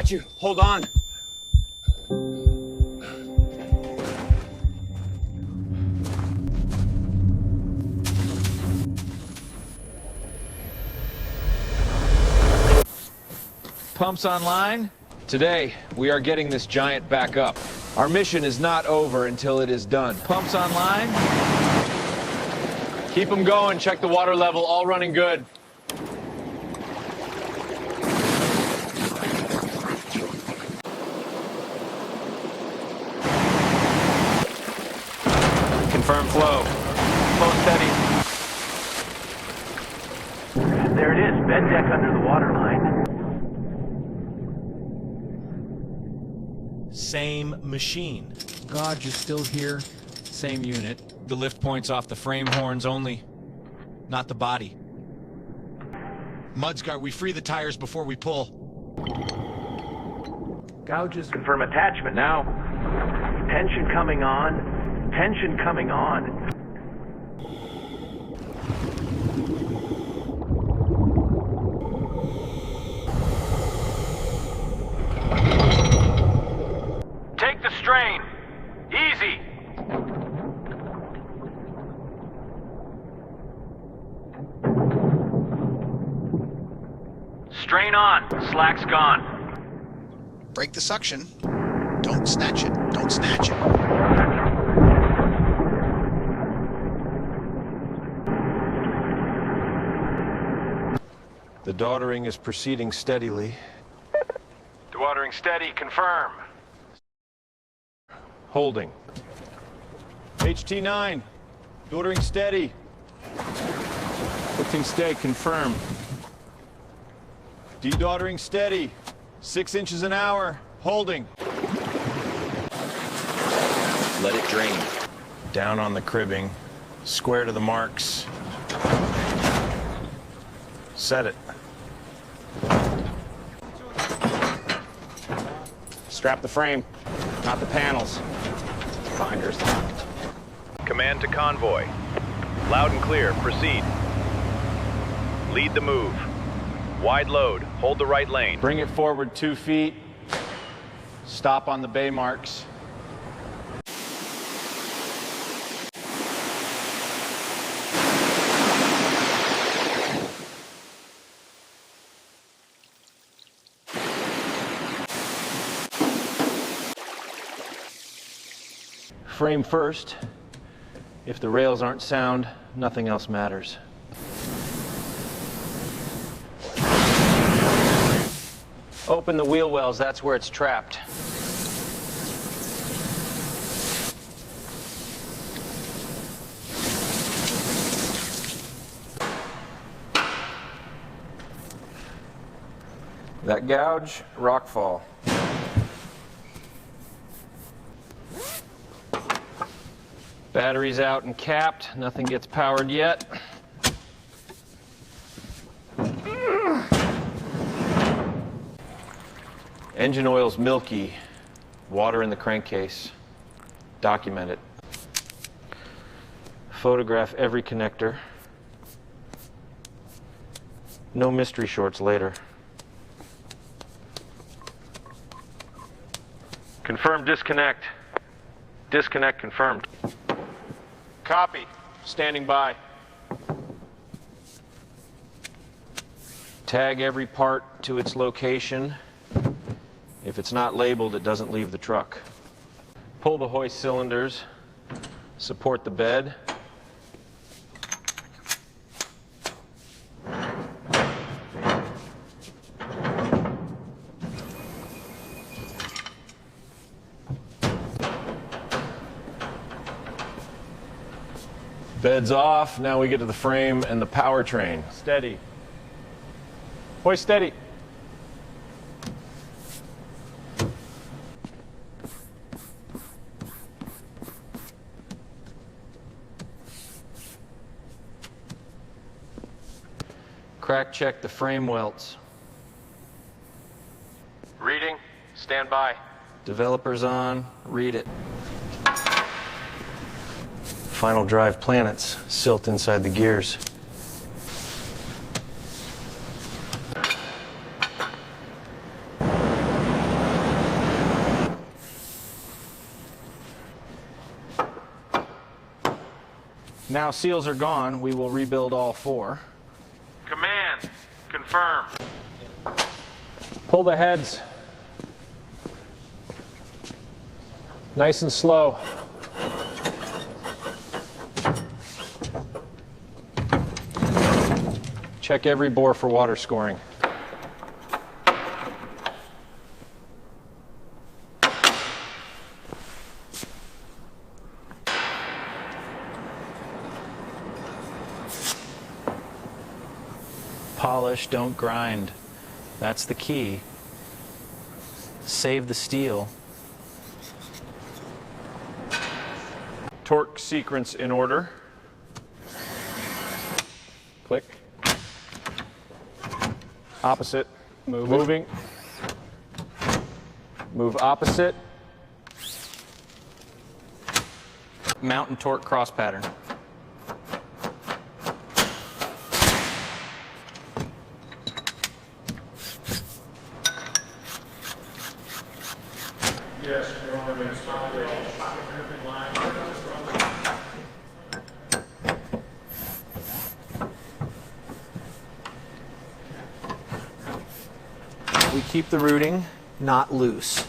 got you. Hold on. Pumps online. Today, we are getting this giant back up. Our mission is not over until it is done. Pumps online. Keep them going. Check the water level. All running good. Confirm flow. Flow steady. There it is. Bed deck under the waterline. Same machine. God, you're still here. Same unit. The lift point's off the frame horns only, not the body. Mudsguard, we free the tires before we pull. Gouges. Confirm attachment now. Tension coming on. Tension coming on. Take the strain. Easy. Strain on. Slack's gone. Break the suction. Don't snatch it. Don't snatch it. The dewatering is proceeding steadily. Dewatering steady. Confirm. Holding. HT9. Dewatering steady. Lifting stay. Confirm. De-dewatering steady. 6 inches an hour. Holding. Let it drain. Down on the cribbing. Square to the marks. Set it. Strap the frame, not the panels. Binders locked. Command to convoy. Loud and clear, proceed. Lead the move. Wide load, hold the right lane. Bring it forward 2 feet. Stop on the bay marks. Frame first. If the rails aren't sound, nothing else matters. Open the wheel wells, that's where it's trapped. That gouge, rockfall. Batteries out and capped, nothing gets powered yet. Engine oil's Milky, water in the crankcase. Document it. Photograph every connector. No mystery shorts later. Confirm disconnect. Disconnect confirmed. Copy. Standing by. Tag every part to its location. If it's not labeled, it doesn't leave the truck. Pull the hoist cylinders. Support the bed. Bed's off, now we get to the frame and the powertrain. Steady. Hoist steady. Crack check the frame welts. Reading. Stand by. Developers on, read it. Final drive planets, silt inside the gears. Now seals are gone, we will rebuild all 4. Command, confirm. Pull the heads. Nice and slow. Check every bore for water scoring. Polish, don't grind. That's the key. Save the steel. Torque sequence in order. Click. Opposite. Moving. Move opposite. Mount and torque cross pattern. We keep the rooting not loose.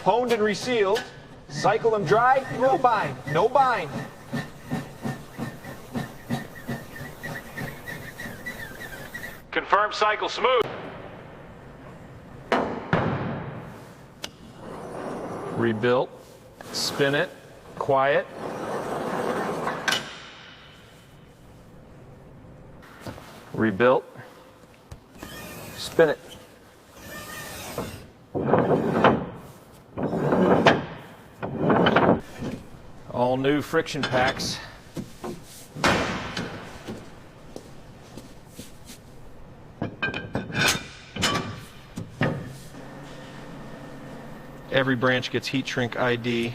Honed and resealed. Cycle them dry. No bind. No bind. Confirm cycle smooth. Rebuilt. Spin it. Quiet. Rebuilt. Spin it. All new friction packs. Every branch gets heat shrink ID.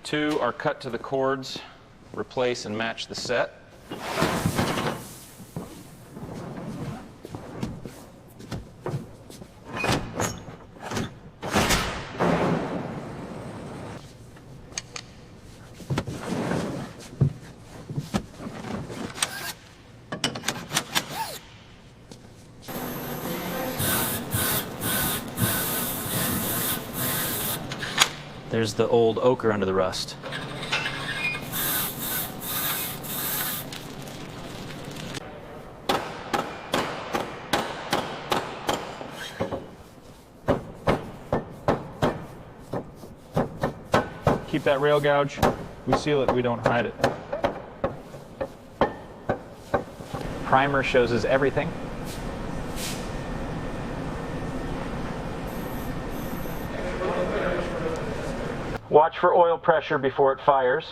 Two are cut to the cords, replace and match the set. There's the old ochre under the rust. Keep that rail gouge. We seal it, we don't hide it. Primer shows us everything. Watch for oil pressure before it fires.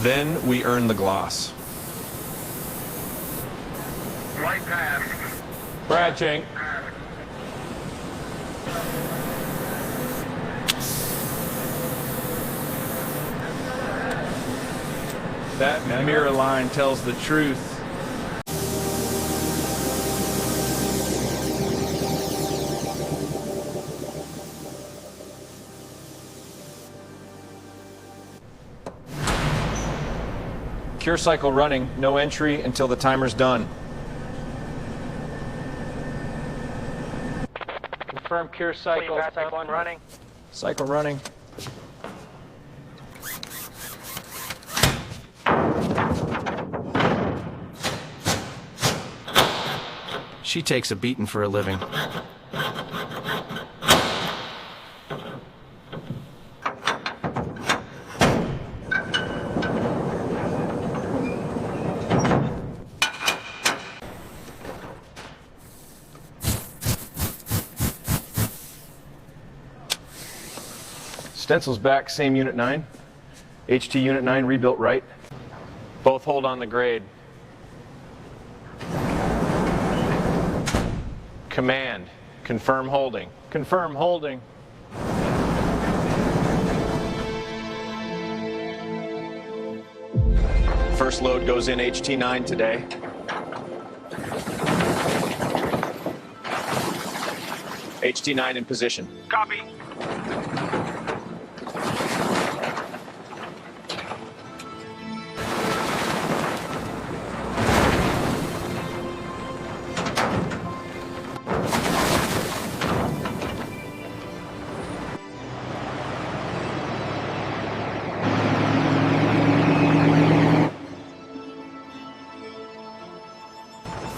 Then we earn the gloss. Right pass. Branching. That mirror line tells the truth. Cure cycle running, no entry until the timer's done. Confirm cure cycle. Cycle running. Cycle running. She takes a beating for a living. Stencil's back, same Unit 9. HT Unit 9 rebuilt right. Both hold on the grade. Command, confirm holding. Confirm holding. First load goes in HT9 today. HT9 in position. Copy.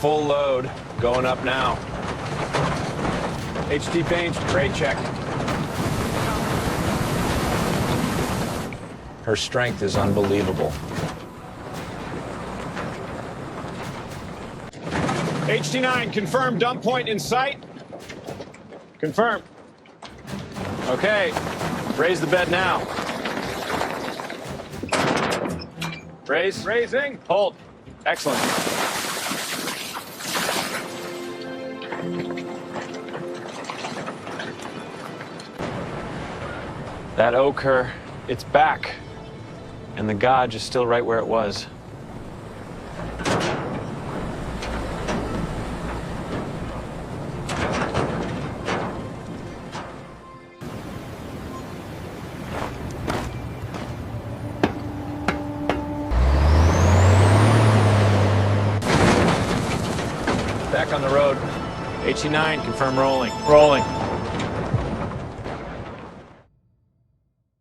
Full load, going up now. HT Baines, grade check. Her strength is unbelievable. HT9, confirm dump point in sight. Confirm. Okay, raise the bed now. Raise. Raising. Hold. Excellent. That ochre, it's back. And the gauge is still right where it was. Back on the road. HT9, confirm rolling. Rolling.